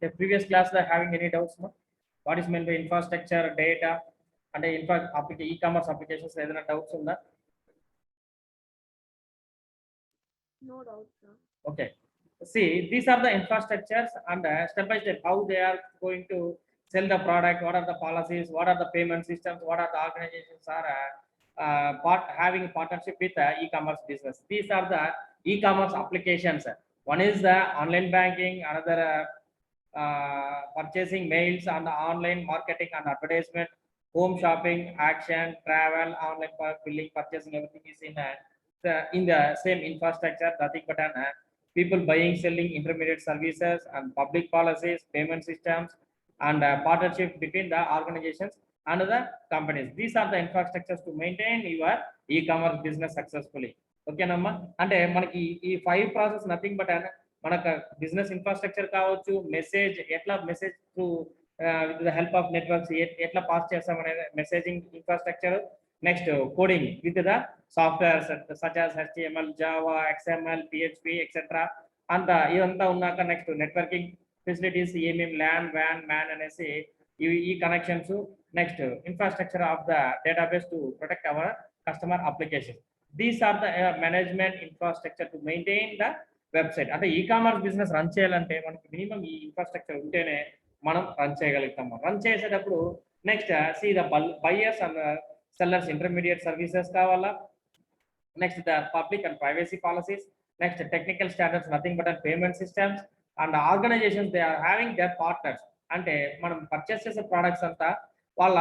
The previous class they having any doubts? No? What is meant by infrastructure, data, and e-commerce applications? Any doubts on that? No doubt, sir. Okay. See, these are the infrastructures and step by step how they are going to sell the product, what are the policies, what are the payment systems, what are the organizations are having partnership with e-commerce business. These are the e-commerce applications. One is the online banking, another purchasing mails and online marketing and advertisement, home shopping, action, travel, online billing, purchasing, everything is in the same infrastructure, nothing but an people buying, selling, intermediate services and public policies, payment systems, and partnership between the organizations and the companies. These are the infrastructures to maintain your e-commerce business successfully. Okay, Namma? And manaki ee 5 process nothing but an manaka business infrastructure కావచ్చు, message ఎట్లా message through with the help of networks ఎట్లా pass చేస్తాం అనేది messaging infrastructure. Next coding with the software such as HTML, Java, XML, PHP etcetera అంతా ఇదంతా ఉన్నాక next networking facilities ఏమేమి LAN, వ్యాన్, మ్యాన్ అనేసి ఈ connections. Next infrastructure of the database to protect our customer application. These are the management infrastructure to maintain the website. అంటే e-commerce business run చేయాలంటే మనకి మినిమం ఈ ఇన్ఫ్రాస్ట్రక్చర్ ఉంటేనే మనం రన్ చేయగలుగుతాం. రన్ చేసేటప్పుడు next see the buyers and sellers intermediate services కావాలా. Next the public and privacy policies. Next technical standards, nothing but payment systems and organisations they are having their partners. అంటే మనం purchase చేసే products అంతా వాళ్ళ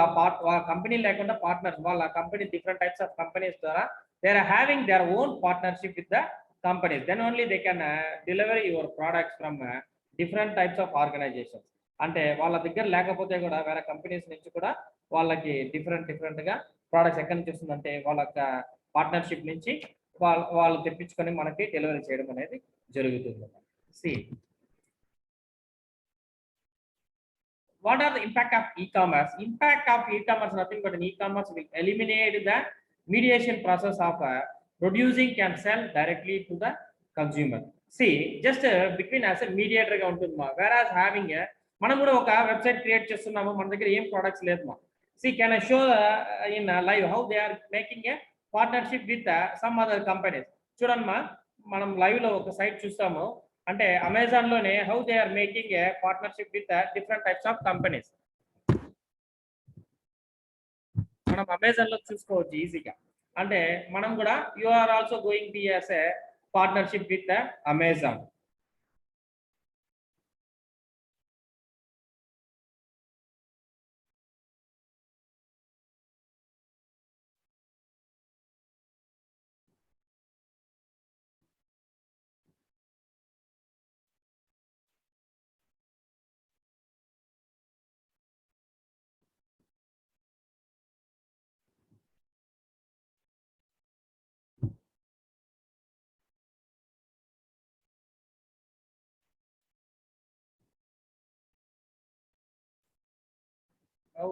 company లేకుండా partners, వాళ్ళ company different types of companies ద్వారా they are having their own partnership with the companies. Then only they can deliver your products from different types of organizations. అంటే వాళ్ళ దగ్గర లేకపోతే కూడా వేరే కంపెనీస్ నుంచి కూడా వాళ్ళకి డిఫరెంట్ గా ప్రోడక్ట్స్ ఎక్కడి నుంచి వస్తుందంటే వాళ్ళ పార్ట్నర్షిప్ నుంచి వాళ్ళు తెప్పించుకొని మనకి డెలివరీ చేయడం అనేది జరుగుతుంది. See what are the impact of e-commerce? Impact of e-commerce nothing but an e-commerce will eliminate the mediation process of producing can sell directly to the consumer. See, just between as a mediator గా ఉంటుంది మా. Whereas having మనం కూడా ఒక website create చేస్తున్నాము, మన దగ్గర ఏం ప్రొడక్ట్స్ లేదు మా. See, can I show in live how they are making a partnership with some other companies? చూడండి మా, మనం లైవ్ లో ఒక సైట్ చూస్తాము. అంటే అమెజాన్ లోనే how they are making a partnership with different types of companies. మనం అమెజాన్ లో చూసుకోవచ్చు ఈజీగా. అంటే మనం కూడా you are also going to as a partnership with Amazon. How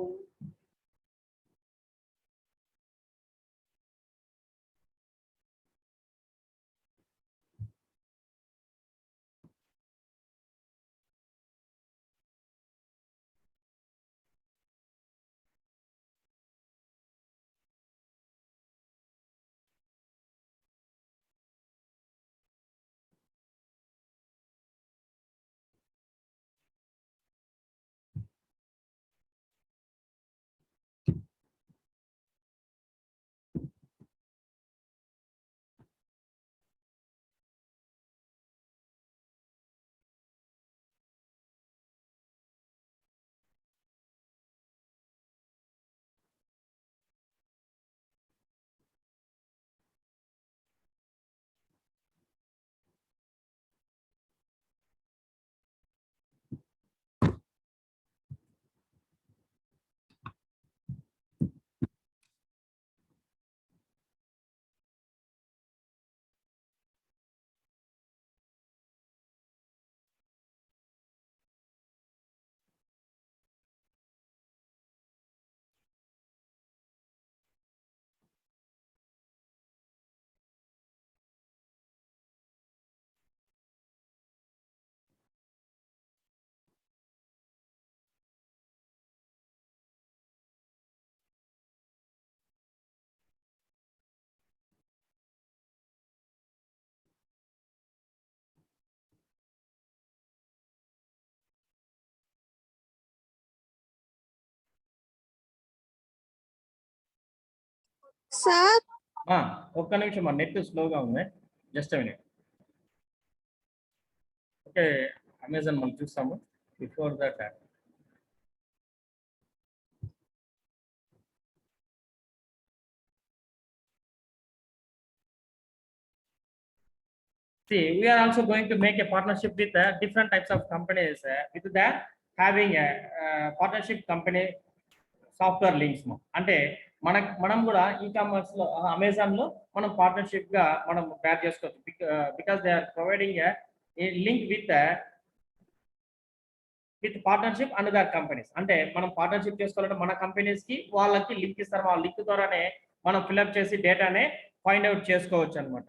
sir ఒక్క నిమిషం మా నెట్ స్లోగా ఉంది, జస్ట్ మినిట్. ఓకే, అమెజాన్ మనం చూస్తాము. Before that see, we are also going to make a partnership with different types of companies with that having a partnership company software links. అంటే మనం కూడా ఈ-కామర్స్ లో అమెజాన్ లో మనం పార్ట్నర్షిప్ గా మనం తయారు చేసుకోవచ్చు. Because they are providing link with partnership and their companies. అంటే మనం పార్ట్నర్షిప్ చేసుకోవాలంటే మన కంపెనీస్ కి వాళ్ళకి లింక్ ఇస్తారు. ఆ లింక్ ద్వారానే మనం ఫిల్అప్ చేసి డేటానే ఫైండ్ అవుట్ చేసుకోవచ్చు అనమాట.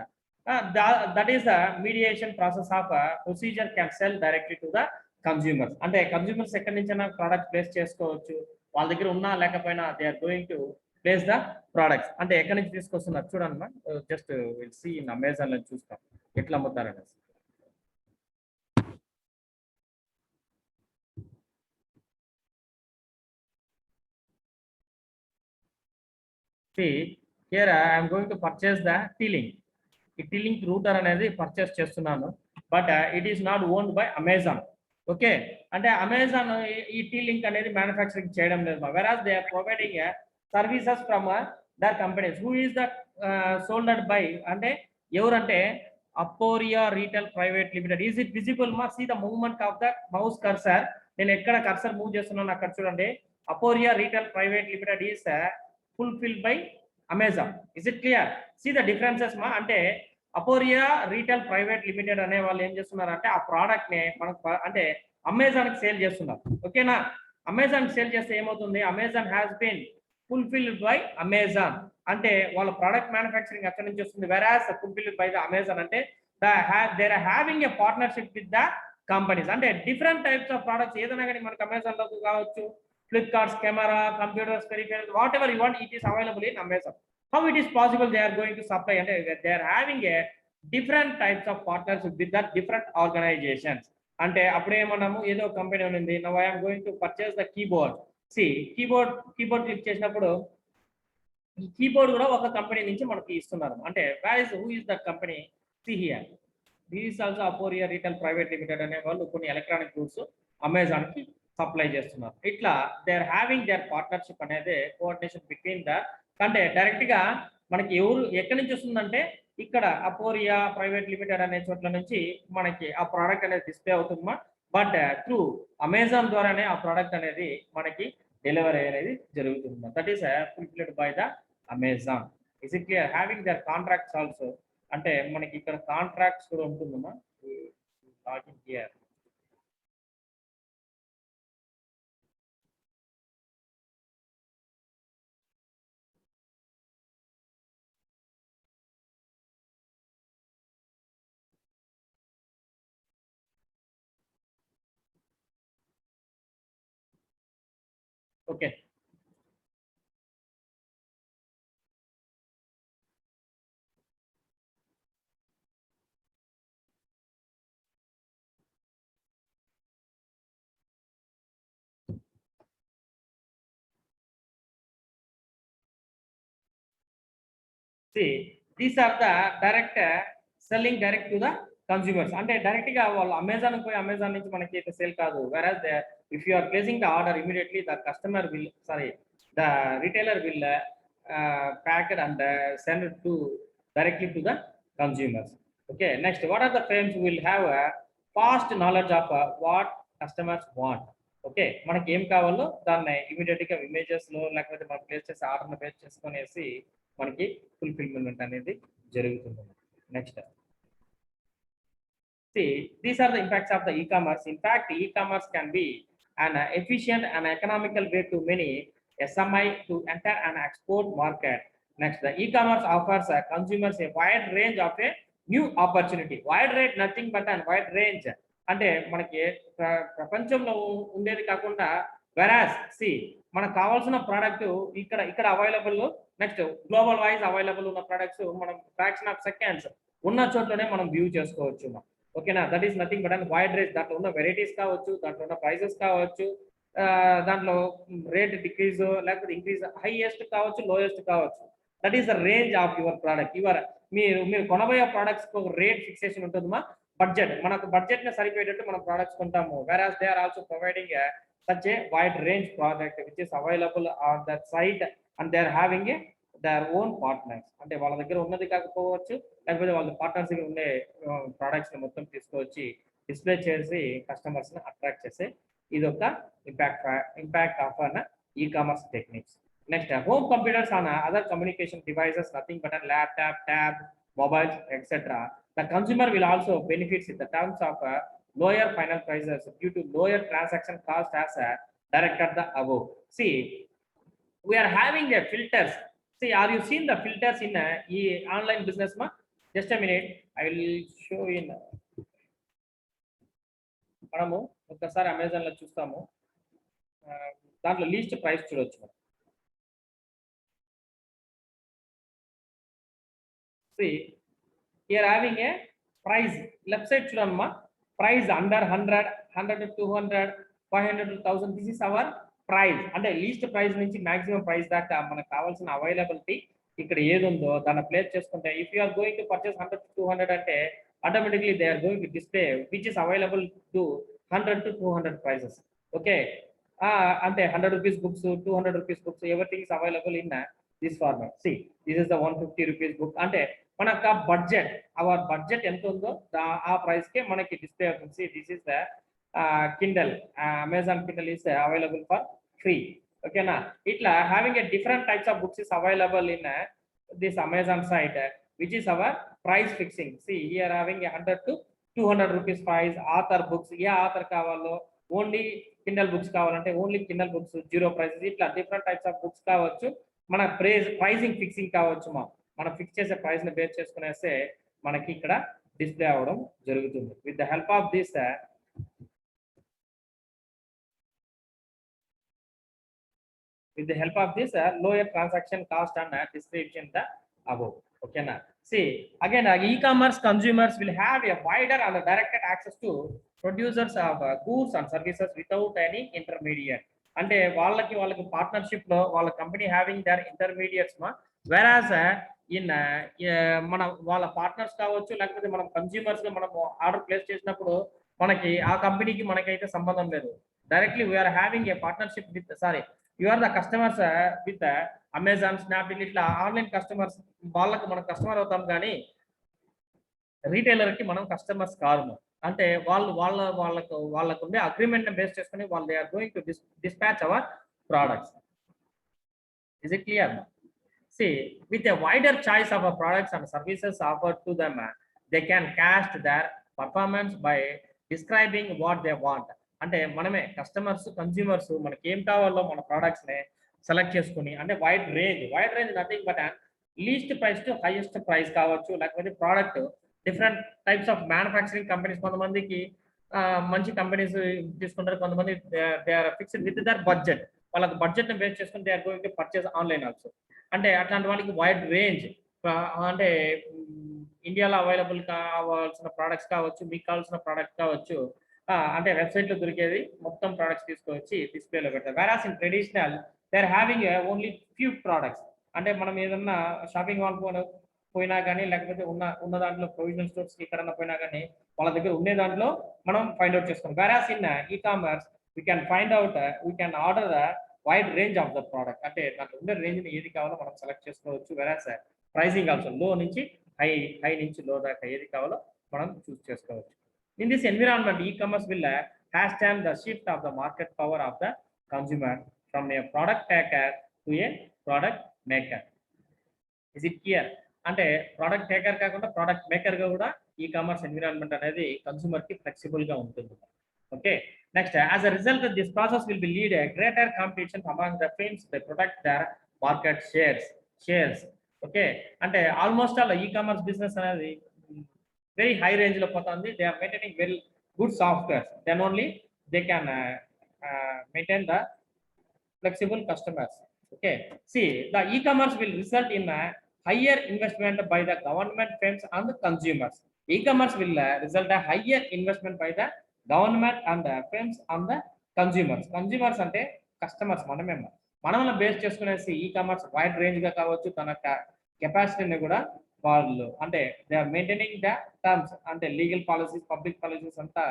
That is the mediation process of procedure can sell directly to the consumers. అంటే కన్స్యూమర్స్ ఎక్కడి నుంచైనా ప్రోడక్ట్ ప్లేస్ చేసుకోవచ్చు. వాళ్ళ దగ్గర ఉన్నా లేకపోయినా they are going to place the products. అంటే ఎక్కడి నుంచి తీసుకొస్తున్నారు చూడండి, just will see in Amazon లో చూస్తాం ఎట్లా అమ్ముతారనేసి. See, here I am going to purchase the T-Link. ఈ T-Link router అనేది పర్చేస్ చేస్తున్నాను, but it is not owned by Amazon. Okay, అంటే అమెజాన్ ఈ T-Link అనేది మ్యానుఫ్యాక్చరింగ్ చేయడం లేదు. Whereas they are providing services from their companies. Who is the solded by అంటే ఎవరంటే Appario retail private limited. Is it visible మా? See the movement of the mouse cursor. నేను ఎక్కడ కర్సర్ మూవ్ చేస్తున్నాను అక్కడ చూడండి. Appario retail private limited is fulfilled by Amazon. Is it clear? See the differences ma. అంటే అపోరియా retail private limited అనే వాళ్ళు ఏం చేస్తున్నారు అంటే ఆ ప్రోడక్ట్ ని మనకు అంటే అమెజాన్ కి సేల్ చేస్తున్నారు. ఓకేనా? అమెజాన్ కి సేల్ చేస్తే ఏమవుతుంది, Amazon has been fulfilled by Amazon. అంటే వాళ్ళ ప్రోడక్ట్ మ్యానుఫ్యాక్చరింగ్ అక్కడి నుంచి వస్తుంది. Whereas fulfilled by the Amazon అంటే there are having a partnership with the companies. అంటే డిఫరెంట్ టైప్స్ ఆఫ్ ప్రోడక్ట్స్ ఏదైనా కానీ మనకు అమెజాన్ లో కావచ్చు. Flipkart's camera, computers, peripherals, whatever you want, it is available in Amazon. How it is possible they are going to supply? And they are having a different types of partners with that different organizations. అంటే అప్పుడే మనము ఏదో company ఉంది. Now I am going to purchase the keyboard. See keyboard click చేసినప్పుడు ఈ keyboard కూడా ఒక company నుంచి మనకి ఇస్తున్నారు. అంటే who is the company? See here, this is also Appario retail private limited అనే వాళ్ళు కొన్ని ఎలక్ట్రానిక్ గూడ్స్ అమెజాన్ కి సప్లై చేస్తున్నారు. ఇట్లా they are having their partnership అనేది కోఆర్డినేషన్ బిట్వీన్ ద. అంటే డైరెక్ట్ గా మనకి ఎవరు ఎక్కడి నుంచి వస్తుందంటే ఇక్కడ అపోరియా ప్రైవేట్ లిమిటెడ్ అనే చోట్ల నుంచి మనకి ఆ ప్రోడక్ట్ అనేది డిస్ప్లే అవుతుందమ్మా. బట్ త్రూ అమెజాన్ ద్వారానే ఆ ప్రోడక్ట్ అనేది మనకి డెలివరీ అనేది జరుగుతుంది. That is fulfilled by the Amazon. Is it clear? Having their contracts also. అంటే మనకి ఇక్కడ కాంట్రాక్ట్స్ కూడా ఉంటుందమ్మా. Talking here. Okay. See, these are the direct selling direct to the consumers. అంటే డైరెక్ట్ గా వాళ్ళు అమెజాన్ పోయి అమెజాన్ నుంచి మనకి సేల్ కాదు. వెరాస్ if you are placing the order immediately, the customer will, the retailer will pack it and send it to directly to the consumers. Okay, next, what are the firms will have a fast knowledge of what customers want. Okay, మనకి ఏం కావాలో దాన్ని immediate గా images లో లేకపోతే మనం place చేసి order base చేసుకునేసి మనకి ఫుల్ఫిల్మెంట్ అనేది జరుగుతుంది. Next, see, these are the impacts of the e-commerce. In fact, e-commerce can be an efficient and economical way to many SMI to enter an export market. Next, the e-commerce offers consumers a wide range of a new opportunity. Wide range, nothing but a wide range. అంటే మనకి ప్రపంచంలో ఉండేది కాకుండా వెరాస్ C మనకు కావాల్సిన product ఇక్కడ available. Next, global wise available ఉన్న products మనం ఫ్రాక్షన్ ఆఫ్ సెకండ్స్ ఉన్న చోట్లోనే మనం వ్యూ చేసుకోవచ్చు. ఓకేనా? That is nothing but and wide range. దాంట్లో ఉన్న వెరైటీస్ కావచ్చు, దాంట్లో ఉన్న ప్రైసెస్ కావచ్చు, దాంట్లో రేట్ డిక్రీజ్ లేకపోతే ఇంక్రీజ్, హైయెస్ట్ కావచ్చు, లోయెస్ట్ కావచ్చు. That is the range of your product. మీరు కొనబోయే ప్రొడక్ట్స్ ఒక రేట్ ఫిక్సేషన్ ఉంటుందమ్మా. బడ్జెట్, మనకు బడ్జెట్ ని సరిపోయేటట్టు మనం products కొంటాము. whereas they are also providing a such a wide range product which is available on that site, and they are having a their own partners. అంటే వాళ్ళ దగ్గర ఉన్నది కాకపోవచ్చు, లేకపోతే వాళ్ళ పార్ట్నర్స్ దగ్గర ఉండే ప్రొడక్ట్స్ ని మొత్తం తీసుకొచ్చి డిస్ప్లే చేసి కస్టమర్స్ ని అట్రాక్ట్ చేసే ఇది ఒక impact of an e-commerce techniques. Next, home computers and other communication devices, nothing but a laptop, tab, mobiles, etc. The consumer will also benefit in the terms of lower final prices due to lower transaction cost as directed the above. See, we are having a filters. See, are you seen the filters in online business ma? Just a minute, I will show in. మనము ఒకసారి Amazon లో చూస్తాము, దాంట్లో least price చూడొచ్చు. See, here having a price left side చూడమ్మా, price under 100, 100 to 200, 500 to 1000. This is our price. అంటే least price నుంచి maximum price దాకా మనకు కావాల్సిన అవైలబిలిటీ ఇక్కడ ఏది ఉందో దాన్ని ప్లేస్ చేసుకుంటే, if you are going to purchase 100 to 200 అంటే automatically they are going to display which is available to 100 to 200 prices. Okay, అంటే 100 rupees books, 200 rupees books, everything is available in this format. See, this is the 150 rupees book. అంటే మనకు budget, hour budget ఎంత ఉందో ఆ price కే మనకి display అవుతుంది. See, this is the Kindle, Amazon Kindle is available for free. Okay na, itla having a different types of books is available in this Amazon site, which is our price fixing. See, here having 100 to 200 rupees price. Author books, A author కావాలో, only kindle books కావాలంటే only kindle books 0 prices. ఇట్లా different types of books కావచ్చు. మన pricing fixing కావచ్చు, మనం fix చేసే price ని base చేసుకునేస్తే మనకి ఇక్కడ డిస్ప్లే అవ్వడం జరుగుతుంది. With the help of this lower transaction cost and description the above. Okay na. See, again e-commerce consumers will have a wider and directed access to producers of goods and services without any intermediate. అంటే వాళ్ళకి partnership లో వాళ్ళ company having their intermediates మా, వెరాస్ in మన వాళ్ళ partners కావచ్చు, లేకపోతే మనం కన్స్యూమర్స్ గా మనం ఆర్డర్ ప్లేస్ చేసినప్పుడు మనకి ఆ కంపెనీకి మనకైతే సంబంధం లేదు. Directly we are having a partnership with you are the customers with Amazon, Snapdeal, ఇట్లా ఆన్లైన్ కస్టమర్స్ వాళ్ళకి మనం కస్టమర్ అవుతాం, కానీ రీటైలర్ కి మనం కస్టమర్స్ కాదు. అంటే వాళ్ళకు ఉండే అగ్రిమెంట్ బేస్ చేసుకుని వాళ్ళు they are going to dispatch our products. Is it clear? See, with a wider choice of products and services offered to them, they can cast their performance by describing what they want. అంటే మనమే customers, consumers మనకి ఏం కావాలో మన products ని select చేసుకుని, అంటే wide range nothing but least price to highest price కావచ్చు, లేకపోతే product different types of manufacturing companies, కొంతమందికి మంచి కంపెనీస్ తీసుకుంటారు, కొంతమంది they are fixed with their budget. వాళ్ళకి బడ్జెట్ ని బేస్ చేసుకుని they are going to purchase online also. అంటే అట్లాంటి వాళ్ళకి వైడ్ రేంజ్, అంటే ఇండియాలో అవైలబుల్ కావాల్సిన ప్రోడక్ట్స్ కావచ్చు, మీకు కావాల్సిన ప్రోడక్ట్ కావచ్చు, అంటే వెబ్సైట్ లో దొరికేది మొత్తం ప్రోడక్ట్స్ తీసుకొచ్చి డిస్ప్లేలో పెడతారు. Whereas in traditional they are having only few products. అంటే మనం ఏదన్నా షాపింగ్ మాల్ పోయినా కానీ, లేకపోతే ఉన్న దాంట్లో ప్రొవిజనల్ స్టోర్స్ ఎక్కడన్నా పోయినా కానీ వాళ్ళ దగ్గర ఉండే దాంట్లో మనం ఫైండ్ అవుట్ చేసుకోవాలి. Whereas in e-commerce we can find out, we can order the wide range of the product. అంటే దాంట్లో ఉండే రేంజ్ ని ఏది కావాలో మనం సెలెక్ట్ చేసుకోవచ్చు. వెరాస్ ప్రైసింగ్ ఆల్సో లో నుంచి హై నుంచి లో దాకా ఏది కావాలో మనం చూస్ చేసుకోవచ్చు. In this environment, e-commerce will hashtag the shift of the market power of the consumer from a product taker to a product maker. Is it clear? అంటే ప్రోడక్ట్ టేకర్ కాకుండా ప్రోడక్ట్ మేకర్ గా కూడా ఈ-కామర్స్ ఎన్విరాన్మెంట్ అనేది consumer కి flexible గా ఉంటుంది. Okay, next, as a result this process will be lead greater competition among the firms they protect there market shares. Okay, అంటే almost all e commerce business అనేది very high range lo potandi. They are maintaining very good software, then only they can maintain the flexible customers. Okay, see, the e-commerce will result in a higher investment by the government firms and the consumers. E-commerce will result a higher investment by the government and the firms and the consumers. Consumers ante customers maname. మనల్ని base చేసుకునేసి e commerce wide range గా కావచ్చు, తన కెపాసిటీని కూడా వాళ్ళు అంటే they are maintaining the terms అంటే లీగల్ పాలసీస్, పబ్లిక్ పాలసీస్ అంతా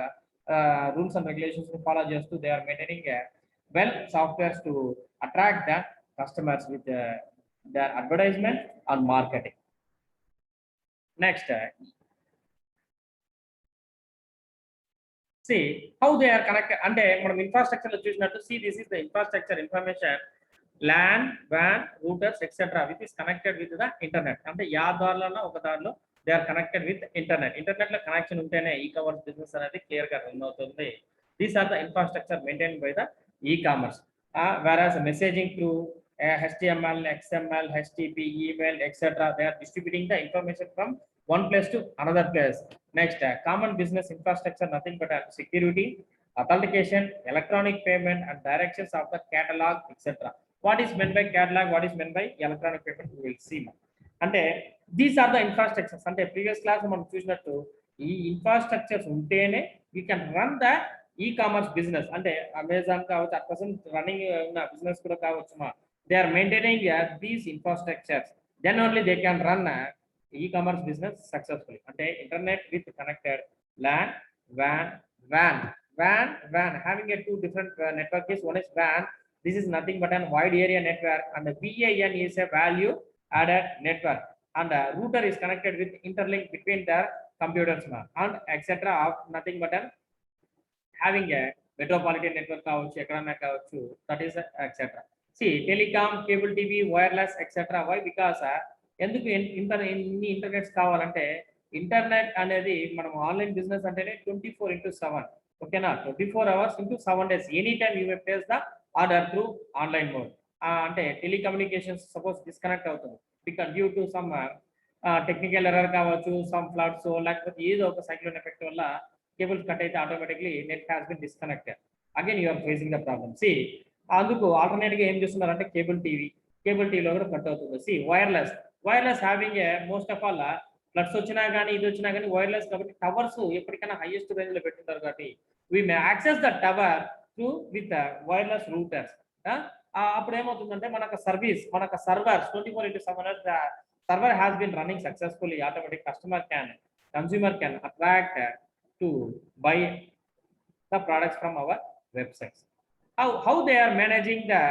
రూల్స్ అండ్ రెగ్యులేషన్స్ ఫాలో చేస్తూ they are maintaining well softwares to attract the customers with their advertisement and marketing. Next, see how they are connected. And మనం infrastructure లో చూసినట్టు, see this is the infrastructure information, LAN, WAN, routers, etc. which is connected with the internet. అంటే yeah దారిలోనో ఒక దారిలో they are connected with internet. Internet లో connection ఉంటేనే e-commerce business అనేది clear గా రన్ అవుతుంది. These are the infrastructure maintained by the e-commerce. Whereas messaging through HTML, XML, HTTP, email, etc. They are distributing the information from one place to another place. Next, common business infrastructure, nothing but security, authentication, electronic payment, and directions of the catalog, etc. What is meant by catalog? What is meant by electronic payment? We will see. అంటే these are the infrastructures. అంటే previous class మనం చూసినట్టు ఈ infrastructures ఉంటేనే we can run the e-commerce business. అంటే Amazon కావచ్చు, at present running ఉన్న business కూడా కావచ్చు, they are maintaining these infrastructures, then only they can run e-commerce business successfully. అంటే internet with connected LAN, WAN having a two different network is, one is WAN, this is nothing but an wide area network, and the WAN is a value added network, and router is connected with interlink between their computers and etc. of nothing but an having a metropolitan network కావచ్చు, ఎక్కడన్నా కావచ్చు, that is etc. See, telecom, cable TV, wireless, etc. Why? Because ఎందుకు ఇన్ని internets కావాలంటే, internet అనేది మనం online business అంటేనే 24/7, ఓకేనా, 24 hours into 7 days, any time you may place the order through online mode. అంటే టెలికమ్యూనికేషన్స్ సపోజ్ డిస్కనెక్ట్ అవుతుంది because due to some technical error కావచ్చు, సమ్ ఫ్లడ్స్, లేకపోతే ఏదో ఒక సైక్లోన్ ఎఫెక్ట్ వల్ల కేబుల్స్ కట్ అయితే automatically net has been disconnected, again you are facing the problem. See అందుకు alternate గా ఏం చేస్తున్నారంటే కేబుల్ టీవీలో కూడా కట్ అవుతుంది. See wireless having a most of all floods వచ్చినా కానీ ఇది వచ్చినా కానీ వైర్లెస్ కాబట్టి టవర్స్ ఎప్పటికైనా హైయెస్ట్ రేంజ్ లో పెట్టుంటారు కాబట్టి we may access the tower through with wireless routers. అప్పుడు ఏమవుతుందంటే మనకు servers 24/7 the server has been running successfully, automatic consumer can attract to buy the products from our websites. How they are managing the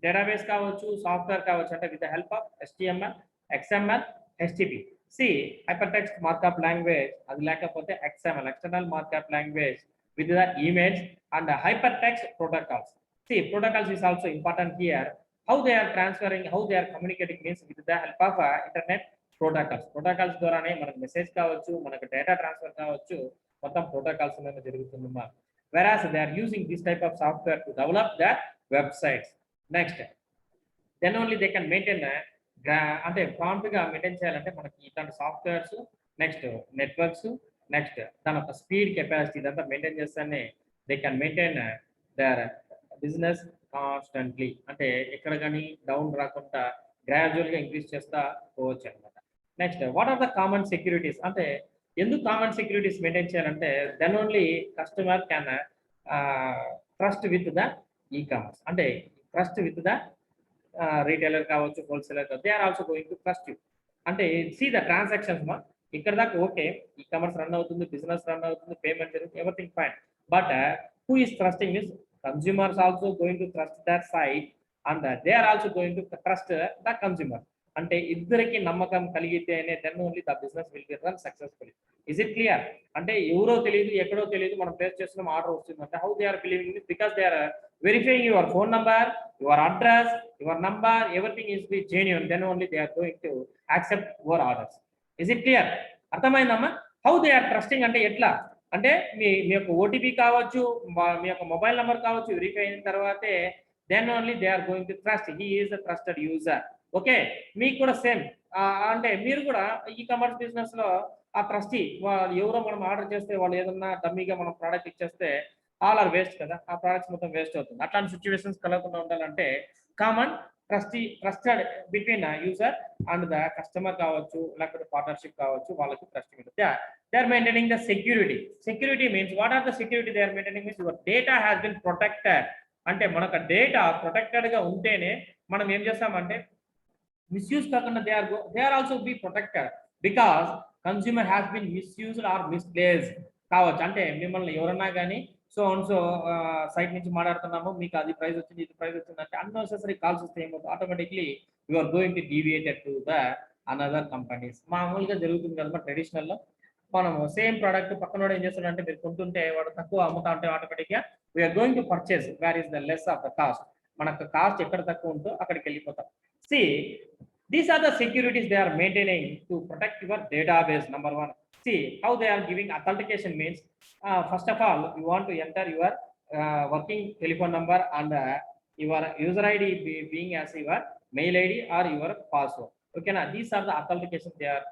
database కావచ్చు, software కావచ్చు, అంటే with the help of HTML, XML, HTTP. See, hypertext markup language, అది లేకపోతే XML, external markup language, with the image and the hypertext protocols. See, protocols is also important here. How they are transferring, how they are communicating means with the help of internet protocols ద్వారానే మనకు message కావచ్చు, మనకు data transfer కావచ్చు, మొత్తం protocols అనేది జరుగుతుందమ్మా. Whereas they are using this type of software to develop their websites. Next, then only they can maintain అంటే prompt గా maintain చేయాలంటే మనకి ఇట్లాంటి సాఫ్ట్వేర్స్, నెక్స్ట్ నెట్వర్క్స్, నెక్స్ట్ దాని యొక్క స్పీడ్ కెపాసిటీ ఇదంతా మెయింటైన్ చేస్తేనే they can maintain their business constantly. అంటే ఎక్కడ కానీ డౌన్ రాకుండా గ్రాడ్యువల్ గా ఇంక్రీజ్ చేస్తా పోవచ్చు అనమాట. Next, what are the common securities? అంటే ఎందుకు కామన్ సెక్యూరిటీస్ మెయింటైన్ చేయాలంటే then only customer can trust with the e-commerce. అంటే ట్రస్ట్ విత్ ద రీటైలర్ కావచ్చు, హోల్సేలర్ కావచ్చు, they are also going to trust you. అంటే సీ ద ట్రాన్సాక్షన్స్ ఇక్కడ దాకా okay, e-commerce run అవుతుంది, బిజినెస్ రన్ అవుతుంది, payment జరుగుతుంది, everything fine. But who is trusting is consumers also going to trust that site and they are also going to trust the consumer. అంటే ఇద్దరికి నమ్మకం కలిగితేనే then only the business will be run successfully. Is it clear? అంటే ఎవరో తెలియదు, ఎక్కడో తెలియదు, మనం ప్లేస్ చేస్తున్నాం, ఆర్డర్ వస్తుంది అంటే how they are believing it? Because they are verifying your phone number, your address, your number, everything is be genuine, then only they are going to accept your orders. Is it clear? అర్థమైందమ్మా? How they are trusting అంటే ఎట్లా అంటే మీ యొక్క OTP కావచ్చు, మీ యొక్క mobile number కావచ్చు, verify అయిన తర్వాతే then only they are going to trust, he is a trusted user. Okay, మీకు కూడా సేమ్. అంటే మీరు కూడా ఈ కామర్స్ బిజినెస్ లో ఆ ట్రస్టీ ఎవరో మనం ఆర్డర్ చేస్తే వాళ్ళు ఏదన్నా డమ్మీగా మనం ప్రోడక్ట్ ఇచ్చేస్తే ఆల్ ఆర్ వేస్ట్ కదా, ఆ ప్రోడక్ట్స్ మొత్తం వేస్ట్ అవుతుంది. అట్లాంటి సిచ్యువేషన్స్ కలగకుండా ఉండాలంటే common trusted between user and the customer కావచ్చు, లేకపోతే పార్ట్నర్షిప్ కావచ్చు, వాళ్ళకి ట్రస్ట్ ఉంటుంది. They are maintaining the security. Security means what are the security they are maintaining means your data has been protected. అంటే మనకు డేటా ప్రొటెక్టెడ్ గా ఉంటేనే మనం ఏం చేస్తామంటే మిస్యూజ్ కాకుండా they are also be protected because consumer has been misused or misplaced కావచ్చు. అంటే మిమ్మల్ని ఎవరన్నా కానీ సో అండ్ సో సైట్ నుంచి మాట్లాడుతున్నాము, మీకు అది ప్రైస్ వచ్చింది, ఇది ప్రైస్ వచ్చింది అంటే అన్నెసెసరీ కాల్స్ వస్తే ఏమవుతుంది, automatically you are going to deviated to the another companies. మామూలుగా జరుగుతుంది కదా ట్రెడిషనల్ లో, మనము సేమ్ ప్రోడక్ట్ పక్కన ఏం చేస్తాడంటే మీరు కొంటుంటే వాడు తక్కువ అమ్ముతా ఉంటే ఆటోమేటిక్గా we are going to purchase where is the less of the cost. మనకు కాస్ట్ ఎక్కడ తక్కువ ఉందో అక్కడికి వెళ్ళిపోతాం. See these are the securities they are maintaining to protect your database. Number one, see how they are giving authentication means first of all you want to enter your working telephone number and your user ID being as your mail ID or your password. Okay, now these are the authentication they are,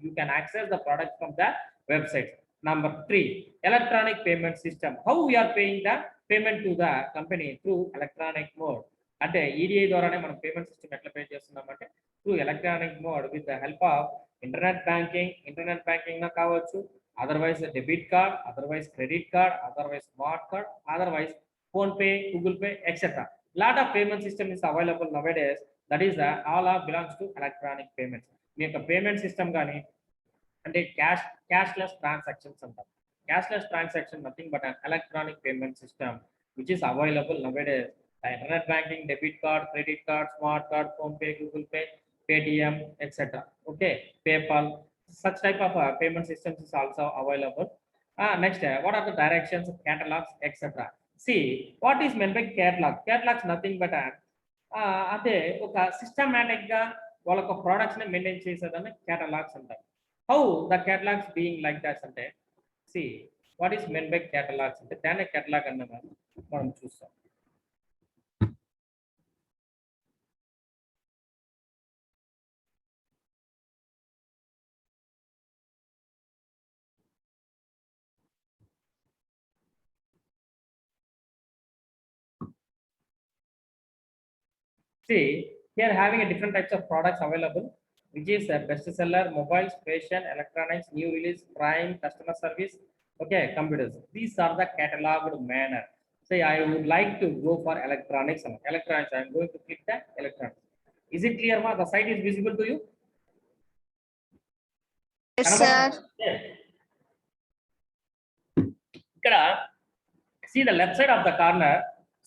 you can access the product from the website. Number three, electronic payment system. How we are paying the payment to the company through electronic mode. అంటే EDI ద్వారానే మనం payment system ఎట్లా pay చేస్తున్నామంటే through electronic mode with the help of internet banking కావచ్చు, otherwise debit card, otherwise credit card, otherwise smart card, otherwise PhonePe, Google pay etcetera. Lot of payment system is available nowadays. That is all are belongs to electronic payments. మీ యొక్క payment system కానీ అంటే cashless transactions అంటారు. Cashless transaction nothing but an electronic payment system which is available now days. Internet banking, debit card, credit card, smart card, phone pay, Google pay, Paytm, etc. Okay, PayPal, such type of payment systems is also available. Next, what are the directions, catalogs, etc. See, what is meant by catalog? Catalogs nothing but అదే ఒక systematic గా వాళ్ళ products ని maintain చేసేదాన్ని catalogs అంటారు. How the catalogs being like that అంటే see what is meant by catalogs అంటే దాన్ని catalog అన్నమాట మనం చూస్తాం. See, here having a different types of products available, which is a bestseller, mobiles, fashion, electronics, new release, prime, customer service, okay, computers. These are the cataloged manner. Say I would like to go for electronics. Electronics, I am going to click the electronics. Is it clear, ma? The site is visible to you? Yes, sir. Ikkada, see the left side of the corner.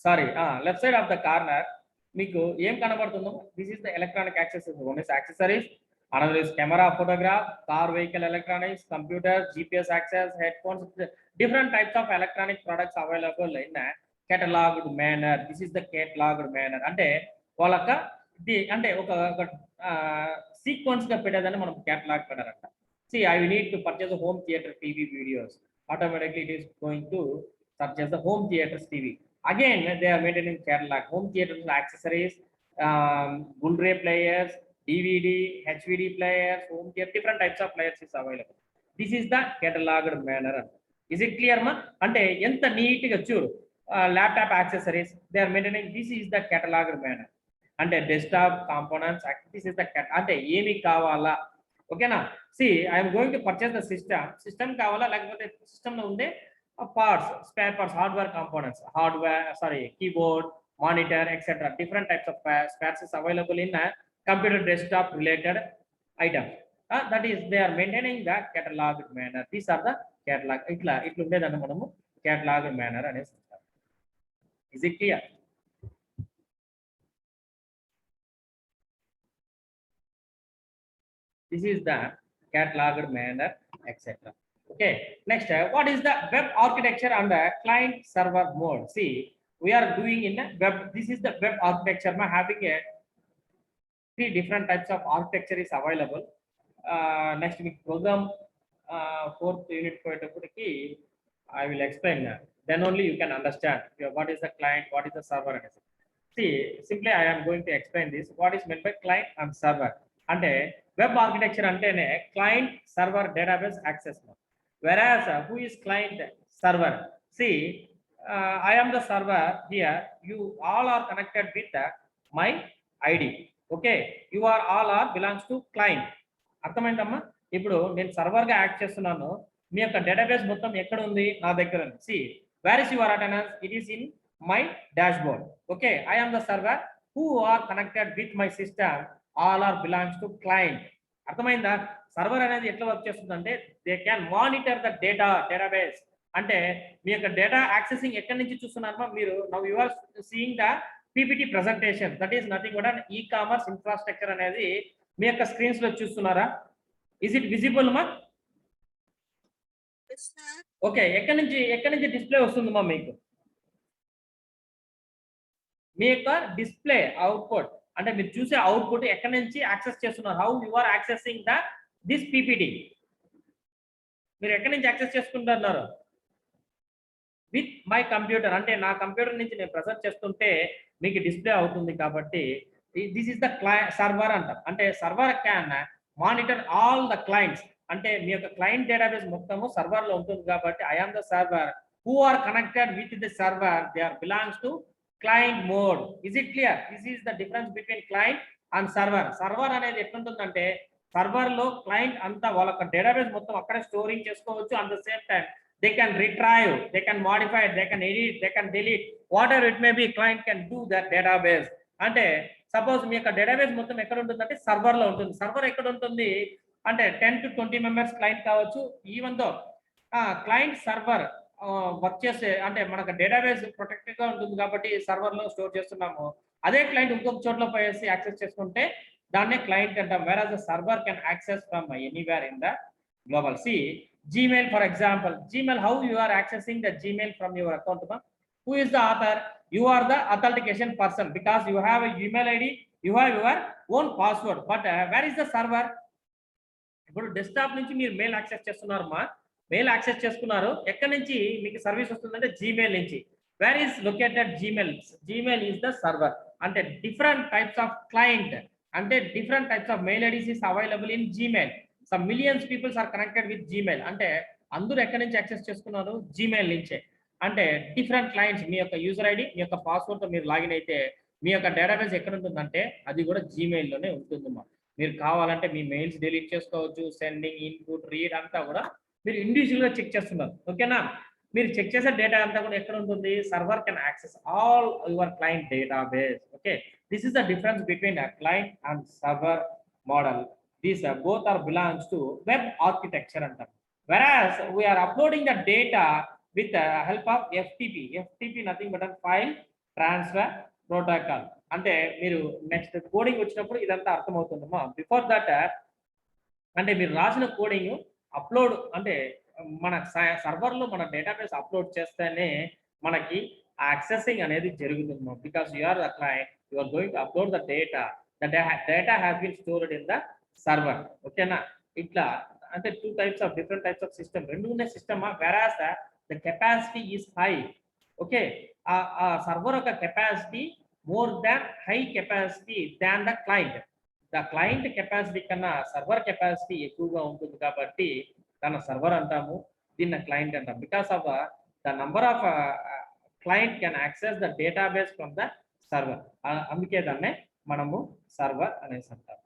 Sorry, left side of the corner. మీకు ఏం కనబడుతుందో this is the electronic accessories. One is accessories, another is camera, photograph, car, vehicle electronics, computer, GPS access, headphones, different types of electronic products available in catalogued manner. This is the catalogued manner అంటే వాళ్ళక అంటే ఒక sequence గా పెట్టేదాన్ని మనం catalogue manner అంట. See I need to purchase home theatre TV videos, automatically it is going to purchase the home theatres TV. Again, they are maintaining catalog, home theater accessories, Blu-ray players, DVD, HVD players, home theater, different types of players is available. This is the cataloged manner. Is it clear, ma? Ante enta neat ga churu laptop accessories they are maintaining. This is the cataloged manner. Ante desktop components, this is the ante emi kavala. Okay na? See, I am going to purchase the system kavala lekapothe system lo unde parts, spare parts, hardware components, keyboard, monitor, etc. Different types of spares is available in a computer desktop related items. That is, they are maintaining the cataloged manner. These are the catalog. It will be the cataloged manner. Is it clear? This is the cataloged manner, etc. Okay, next, what is the web architecture and the client server mode? See, we are doing in a web. This is the web architecture. Having a 3 different types of architecture is available. Next week program 4th unit I will explain that. Then only you can understand what is the client, what is the server. See, simply I am going to explain this. What is meant by client and server? And web architecture and client server database access mode. Whereas who is client server? See, I am the server here. You all are connected with my ID. Okay, you are all are belongs to client. అర్థమైందమ్మా? ఇప్పుడు నేను server గా act చేస్తున్నాను, మీ యొక్క database మొత్తం ఎక్కడ ఉంది? నా దగ్గర ఉంది. See, where is your attendance? It is in my dashboard. Okay, I am the server who are connected with my system, all are belongs to client. అర్థమైందా? సర్వర్ అనేది ఎట్లా వర్క్ చేస్తుందంటే they can monitor the database. అంటే మీ యొక్క data accessing ఎక్కడి నుంచి చూస్తున్నారో మీరు now you are seeing the PPT presentation, that is nothing but e-commerce infrastructure అనేది మీ యొక్క స్క్రీన్స్ లో చూస్తున్నారా? ఇస్ ఇట్ విజిబుల్ మా? ఓకే, ఎక్కడి నుంచి డిస్ప్లే వస్తుందమ్మా మీకు? మీ యొక్క డిస్ప్లే అవుట్పుట్ అంటే మీరు చూసే అవుట్పుట్ ఎక్కడి నుంచి యాక్సెస్ చేస్తున్నారు? How you are accessing this PPT? మీరు ఎక్కడి నుంచి యాక్సెస్ చేసుకుంటున్నారు? విత్ మై కంప్యూటర్, అంటే నా కంప్యూటర్ నుంచి నేను ప్రెజెంట్ చేస్తుంటే మీకు డిస్ప్లే అవుతుంది. కాబట్టి దిస్ ఇస్ ద సర్వర్ అంటాం. అంటే server can monitor all the clients, అంటే మీ యొక్క క్లయింట్ డేటాబేస్ మొత్తము సర్వర్ లో ఉంటుంది. కాబట్టి I am the server who are connected with the server, they are belongs to client mode. Is it clear? This is the difference between client and server. Server అనేది ఎట్లుంటుందంటే server లో client అంతా వాళ్ళ database మొత్తం అక్కడే storing చేసుకోవచ్చు. At the same time they can retrieve, they can modify, they can edit, they can delete, whatever it may be, client can do that database. అంటే suppose మీ యొక్క డేటాబేస్ మొత్తం ఎక్కడ ఉంటుందంటే సర్వర్ లో ఉంటుంది. సర్వర్ ఎక్కడ ఉంటుంది అంటే 10 to 20 మెంబర్స్ క్లయింట్ కావచ్చు. Even though client server work చేసే అంటే మనకు డేటాబేస్ ప్రొటెక్టెడ్ గా ఉంటుంది కాబట్టి సర్వర్ లో స్టోర్ చేస్తున్నాము. అదే క్లయింట్ ఇంకొక చోట్ల పోయేసి యాక్సెస్ చేసుకుంటే దాన్నే క్లయింట్ అంటాం. whereas the server can access from anywhere in the global. See Gmail, for example, Gmail, how you are accessing the Gmail from your account? Who is the author? You are the authentication person because you have a Gmail ID, you have your own password. But where is the server? ఇప్పుడు desktop నుంచి మీరు mail access చేస్తున్నారు మా, mail access చేసుకున్నారు. ఎక్కడి నుంచి మీకు service వస్తుందంటే జీమెయిల్ నుంచి. Where is located Gmail? Gmail is the server. అంటే డిఫరెంట్ టైప్స్ ఆఫ్ క్లయింట్, అంటే different types of mail IDs is available in Gmail. Some millions peoples are connected with Gmail. అంటే అందరూ ఎక్కడి నుంచి యాక్సెస్ చేసుకున్నారు? Gmail నుంచే. అంటే డిఫరెంట్ క్లయింట్స్ మీ యొక్క యూజర్ ఐడి, మీ యొక్క పాస్వర్డ్ తో మీరు లాగిన్ అయితే మీ యొక్క డేటాబేస్ ఎక్కడ ఉంటుందంటే అది కూడా జీమెయిల్ లోనే ఉంటుందమ్మా. మీరు కావాలంటే మీ మెయిల్స్ డిలీట్ చేసుకోవచ్చు. సెండింగ్, ఇన్పుట్, రీడ్ అంతా కూడా మీరు ఇండివిజువల్ గా చెక్ చేస్తున్నారు. ఓకేనా? మీరు చెక్ చేసే డేటా అంతా కూడా ఎక్కడ ఉంటుంది? Server can access all your client database. Okay, this is the difference between client and server model. These both are belongs to web architecture antam. Whereas we are uploading the data with the help of FTP. FTP nothing but a file transfer protocol. అంటే మీరు next coding వచ్చినప్పుడు ఇదంతా అర్థమవుతుందమ్మా. Before that అంటే మీరు రాసిన coding upload అంటే మన server లో మన డేటాబేస్ అప్లోడ్ చేస్తేనే మనకి యాక్సెసింగ్ అనేది జరుగుతుందమ్మా. Because you are the client, you are going to upload the data. The data has been stored in the server. ఓకేనా? ఇట్లా అంటే డిఫరెంట్ టైప్స్ ఆఫ్ సిస్టమ్ రెండు ఉన్నాయి system. Whereas the capacity is high. Okay, ఆ server యొక్క capacity more than high capacity than the client. The client capacity కన్నా server capacity ఎక్కువగా ఉంటుంది కాబట్టి దాన్ని సర్వర్ అంటాము, దీన్ని క్లయింట్ అంటాం. Because of the number of client can access the database from the server. అందుకే దాన్నే మనము సర్వర్ అనేసి అంటాం.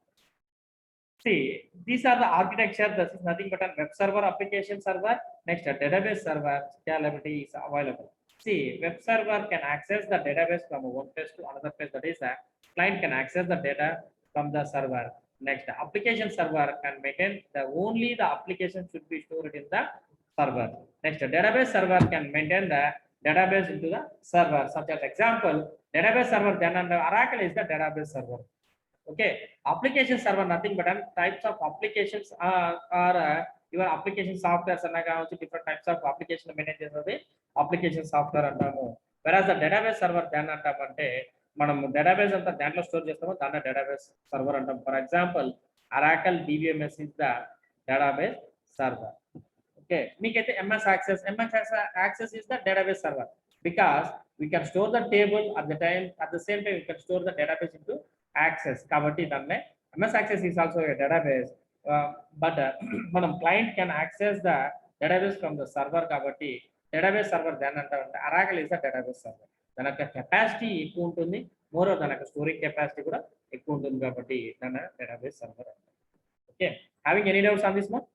See, these are the architecture. This is nothing but a web server, application server. Next, a database server. Scalability is available. See, web server can access the database from one place to another place. That is, a client can access the data from the server. Next, application server can maintain only the application should be stored in the server. Next, a database server can maintain the database into the server. Such as example, database server. Then and Oracle is the database server. Okay, application server nothing but types of applications are your application softwares anaga different types of application maintain chesadi application software antamu. Whereas the database server then antamante manam database anta danlo store chestamo danna database server antam. For example, Oracle DBMS is the database server. Okay, meekaithe MS Access is the database server because we can store the table at the same time we can store the database into Access. కాబట్టి దాన్నే MS Access is also a database, but మనం client can access the database from the server. కాబట్టి database server దాని అంటారంటే Oracle is the database server. దాని యొక్క capacity ఎక్కువ ఉంటుంది, మోర్ దాని యొక్క స్టోరేజ్ కెపాసిటీ కూడా ఎక్కువ ఉంటుంది కాబట్టి దాని database server అంటారు. Okay, having any doubts on this one?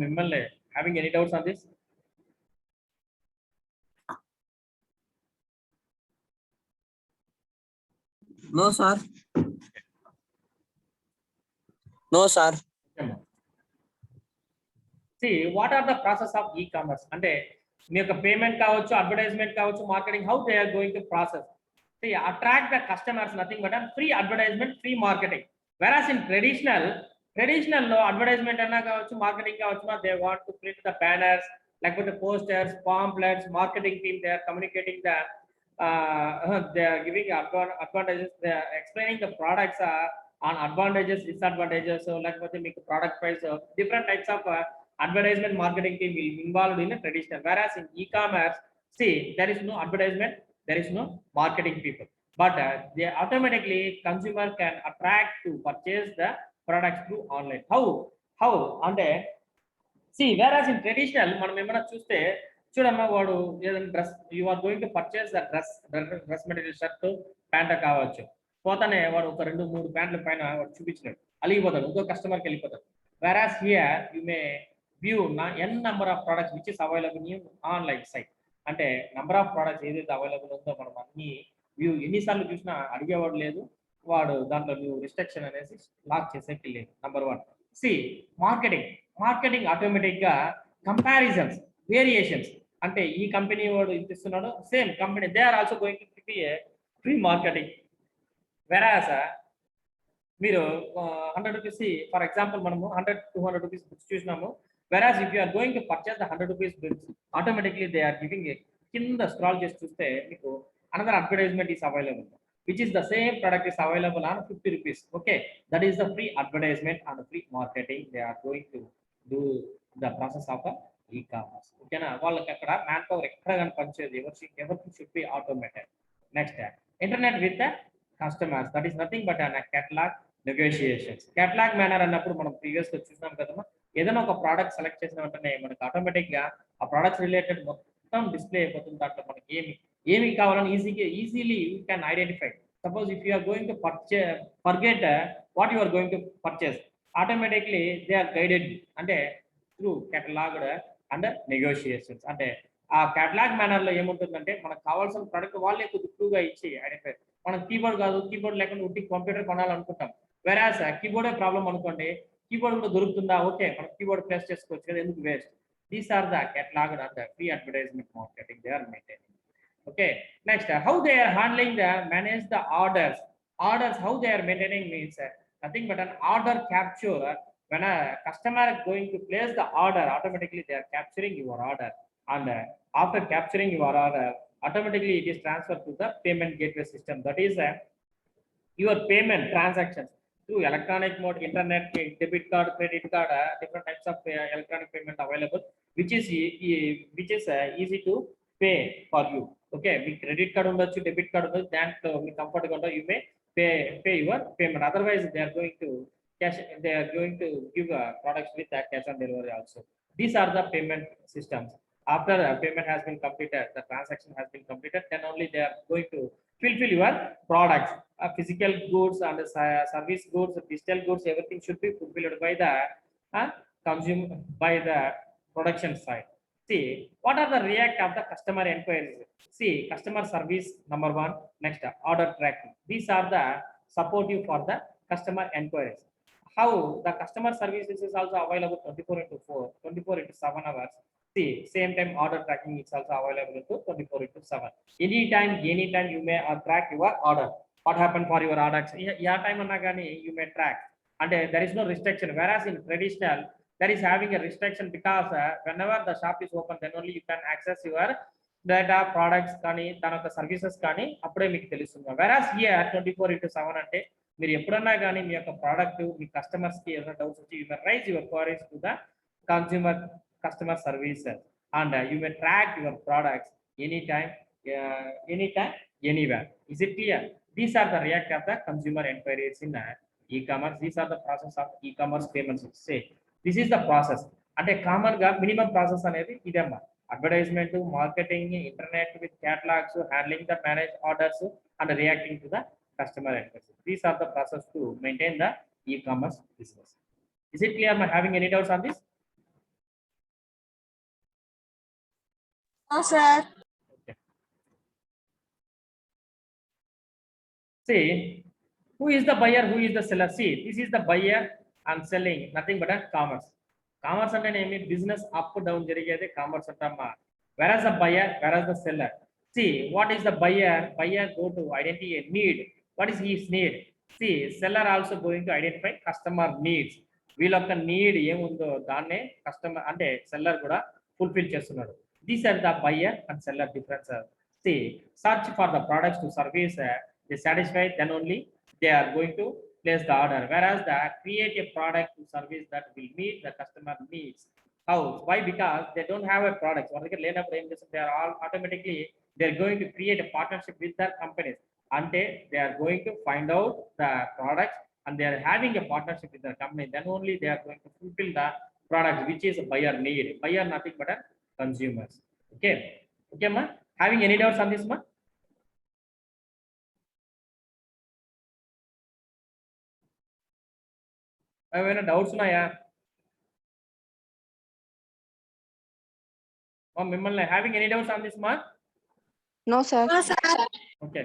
Mimmalne, having any doubts on this? No, sir. No, sir. See, what are the process of e-commerce? అంటే మీ యొక్క పేమెంట్ కావచ్చు, అడ్వర్టైజ్మెంట్ కావచ్చు, marketing, how they are going to process? See, attract the customers, nothing but a free advertisement, free marketing. Whereas in traditional లో advertisement అన్నా కావచ్చు, marketing కావచ్చు, they want to print the banners, లేకపోతే posters, pamphlets, marketing team, they are communicating the they are giving advantages, they are explaining the products on advantages, disadvantages, లేకపోతే మీకు product price, different types of advertisement marketing team will be involved in a traditional. Whereas in e-commerce, see, there is no advertisement, there is no marketing people, but they automatically consumer can attract to purchase the products through online. How అంటే see, whereas in traditional మనం ఏమైనా చూస్తే చూడమ్మా, వాడు ఏదైనా dress, you are going to purchase the dress material, shirt pant కావచ్చు, పోతానే వాడు ఒక 2-3 ప్యాంట్ల పైన వాడు చూపించినాడు, అలిగిపోతాడు, ఇంకో కస్టమర్కి వెళ్ళిపోతాడు. whereas here you may view n number of products which is available in online site. అంటే నెంబర్ ఆఫ్ ప్రొడక్ట్స్ ఏదైతే అవైలబుల్ ఉందో మనం అన్ని వ్యూ ఎన్నిసార్లు చూసినా అడిగేవాడు లేదు, వాడు దాంట్లో వ్యూ రిస్ట్రిక్షన్ అనేసి లాక్ చేసేకి లేదు. నెంబర్ 1. సి మార్కెటింగ్ ఆటోమేటిక్ గా కంపారిజన్స్, వేరియేషన్స్, అంటే ఈ కంపెనీ వాడు ఇంత ఇస్తున్నాడు, same company they are also going to be a free marketing. Whereas మీరు 100 రూపీస్, ఫర్ ఎగ్జాంపుల్ మనము 100-200 రూపీస్ బుక్స్ చూసినాము. Whereas if you are going to purchase the 100 rupees bills, automatically they are giving a కింద scroll చేసి చూస్తే మీకు another advertisement is available, which is the same product is available on 50 rupees. Okay, that is the free advertisement and the free marketing. They are going to do the process of e-commerce. Okay na, వాళ్ళకి అక్కడ man power ఎక్కడ కానీ పనిచేయదు, everything should be automated. Next, internet with the customers, that is nothing but a catalog negotiations. Catalog manner అన్నప్పుడు మనం previous గా చూసాం కదమ్మా, ఏదైనా ఒక ప్రోడక్ట్ సెలెక్ట్ చేసిన వెంటనే మనకి ఆటోమేటిక్ గా ఆ ప్రోడక్ట్స్ రిలేటెడ్ మొత్తం డిస్ప్లే అయిపోతుంది. దాంట్లో మనకి ఏమి కావాలని easily you can identify. Suppose if you are going to forget what you are going to purchase, automatically they are guided అంటే త్రూ కేటలాగ్డ్ అండ్ నెగోషియేషన్స్. అంటే ఆ కేటలాగ్ మేనర్ లో ఏముంటుందంటే మనకు కావాల్సిన ప్రోడక్ట్ వాళ్ళే ఎక్కువగా ఇచ్చి ఐడెంటిఫై. మనం కీబోర్డ్ కాదు, కీబోర్డ్ లేకుండా ఉట్టి కంప్యూటర్ కొనాలనుకుంటాం, వెరాస్ కీబోర్డే ప్రాబ్లం అనుకోండి, కీబోర్డ్ కూడా దొరుకుతుందా, ఓకే మనం కీబోర్డ్ ప్రెస్ చేసుకోవచ్చు కదా, ఎందుకు waste. These are the catalogue and the free advertisement marketing they are maintaining. Okay, next how they are handling the manage the orders. How they are maintaining means nothing but an order capture. when a customer is going to place the order, automatically they are capturing your order, and after capturing your order, automatically it is transferred to the payment gateway system. That is your payment transactions through electronic mode, internet, debit card, credit card, different types of electronic payment available, which is easy to pay for you. Okay, me credit card ఉండొచ్చు, debit card ఉండొచ్చు, దాంట్లో మీ comfort గా ఉండదు, you may pay your payment. Otherwise they are going to give products with cash on delivery also. These are the payment systems. After payment has been completed, the transaction has been completed, then only they are going to fulfill your products. Physical goods and service goods, digital goods, everything should be fulfilled by the consumer, by the production side. See, what are the react of the customer inquiries? See, customer service number 1. Next, order tracking. These are the supportive for the customer inquiries. How the customer services is also available 24/4, 24/7 hours. See, same time order tracking is also available to 24/7. Anytime you may track your order. What happened for your orders? Yeah, time anna gani you may track, and there is no restriction. Whereas in traditional there is having a restriction, because whenever the shop is open, then only you can access your data, products కానీ తన యొక్క services కానీ అప్పుడే మీకు తెలుస్తుంది. whereas here 24/7 అంటే మీరు ఎప్పుడన్నా కానీ మీ యొక్క ప్రోడక్ట్ మీ కస్టమర్స్ కి ఏదైనా డౌట్స్ వచ్చి you may rise your queries to the customer services, and you may track your products anytime, anywhere. Is it clear? These are the react of the consumer inquiries in e-commerce. These are the process of e-commerce payments. Say this is the process. అంటే common గా minimum process అనేది ఇదేమ్మా, advertisement, marketing, internet with catalogues, handling the manage orders and reacting to the customer inquiries. These are the process to maintain the e-commerce business. Is it clear? Am I having any doubts on this? No, sir. See, who is the buyer, who is the seller? See, this is the buyer and selling, nothing but a commerce. Commerce అంటే ఏమి business up down జరిగేది commerce అంటమ్మా. Whereas the buyer, whereas the seller. See, what is the buyer? Buyer go to identify a need. What is his need? See, seller also going to identify customer needs. వీళ్ళ యొక్క need ఏముందో దాన్నే customer అంటే seller కూడా fulfil చేస్తున్నాడు. These are the buyer and seller difference. See, search for the products to service they satisfy, then only they are going to place the order. Whereas the create a product to service that will meet the customer needs. How? Why? Because they don't have a product. Or they can learn they are all automatically they are going to create a partnership with their companies. Until they are going to find out the products and they are having a partnership with the company, then only they are going to fulfill the product which is a buyer need. Buyer nothing but a consumers. Okay. Okay, ma? Having any doubts on this, ma? ఏమైనా doubts ఉన్నాయా? మిమ్మల్ని having any doubts on this మా? No, sir. No, sir. Okay.